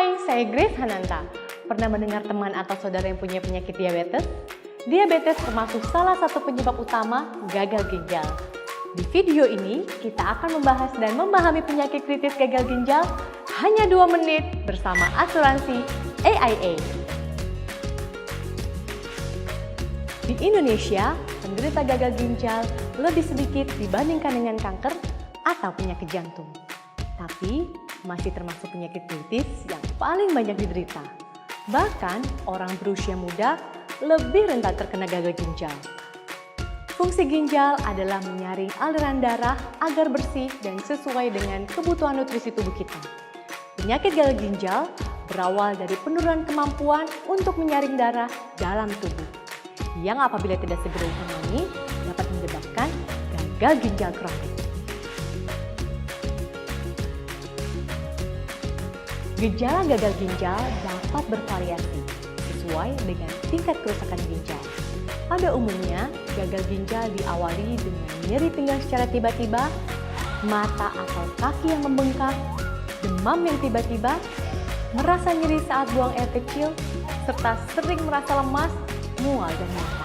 Hai, saya Grace Hananta. Pernah mendengar teman atau saudara yang punya penyakit diabetes? Diabetes termasuk salah satu penyebab utama gagal ginjal. Di video ini, kita akan membahas dan memahami penyakit kritis gagal ginjal hanya 2 menit bersama asuransi AIA. Di Indonesia, penderita gagal ginjal lebih sedikit dibandingkan dengan kanker atau penyakit jantung. Tapi, masih termasuk penyakit kritis yang paling banyak diderita. Bahkan, orang berusia muda lebih rentan terkena gagal ginjal. Fungsi ginjal adalah menyaring aliran darah agar bersih dan sesuai dengan kebutuhan nutrisi tubuh kita. Penyakit gagal ginjal berawal dari penurunan kemampuan untuk menyaring darah dalam tubuh, yang apabila tidak segera ditangani dapat menyebabkan gagal ginjal kronis. Gejala gagal ginjal dapat bervariasi sesuai dengan tingkat kerusakan ginjal. Pada umumnya, gagal ginjal diawali dengan nyeri pinggang secara tiba-tiba, mata atau kaki yang membengkak, demam yang tiba-tiba, merasa nyeri saat buang air kecil, serta sering merasa lemas, mual, dan muntah.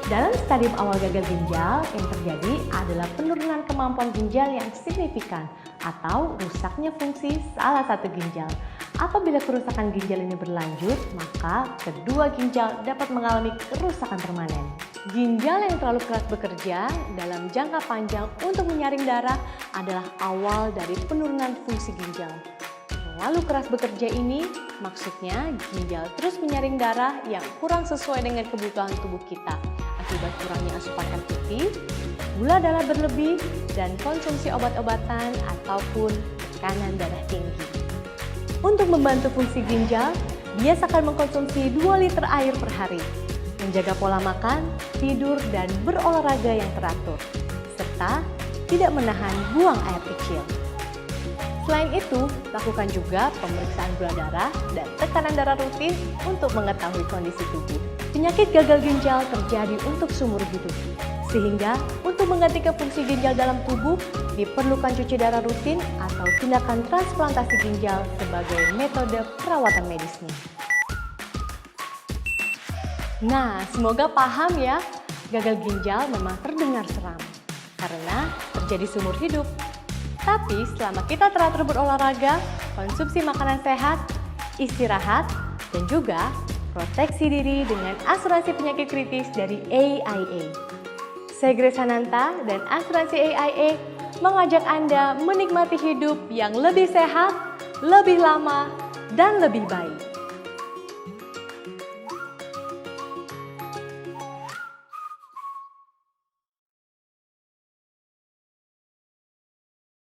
Dalam stadium awal gagal ginjal, yang terjadi adalah penurunan kemampuan ginjal yang signifikan atau rusaknya fungsi salah satu ginjal. Apabila kerusakan ginjal ini berlanjut, maka kedua ginjal dapat mengalami kerusakan permanen. Ginjal yang terlalu keras bekerja dalam jangka panjang untuk menyaring darah adalah awal dari penurunan fungsi ginjal. Terlalu keras bekerja ini maksudnya ginjal terus menyaring darah yang kurang sesuai dengan kebutuhan tubuh kita akibat kurangnya asupan air putih, gula darah berlebih, dan konsumsi obat-obatan ataupun tekanan darah tinggi. Untuk membantu fungsi ginjal, biasakan mengkonsumsi 2 liter air per hari, menjaga pola makan, tidur, dan berolahraga yang teratur, serta tidak menahan buang air kecil. Selain itu, lakukan juga pemeriksaan gula darah dan tekanan darah rutin untuk mengetahui kondisi tubuh. Penyakit gagal ginjal terjadi untuk seumur hidup, sehingga untuk menggantikan fungsi ginjal dalam tubuh diperlukan cuci darah rutin atau tindakan transplantasi ginjal sebagai metode perawatan medisnya. Nah, semoga paham ya, gagal ginjal memang terdengar seram karena terjadi seumur hidup. Tapi selama kita teratur berolahraga, konsumsi makanan sehat, istirahat, dan juga proteksi diri dengan asuransi penyakit kritis dari AIA. Saya Grace Hananta dan asuransi AIA mengajak Anda menikmati hidup yang lebih sehat, lebih lama, dan lebih baik.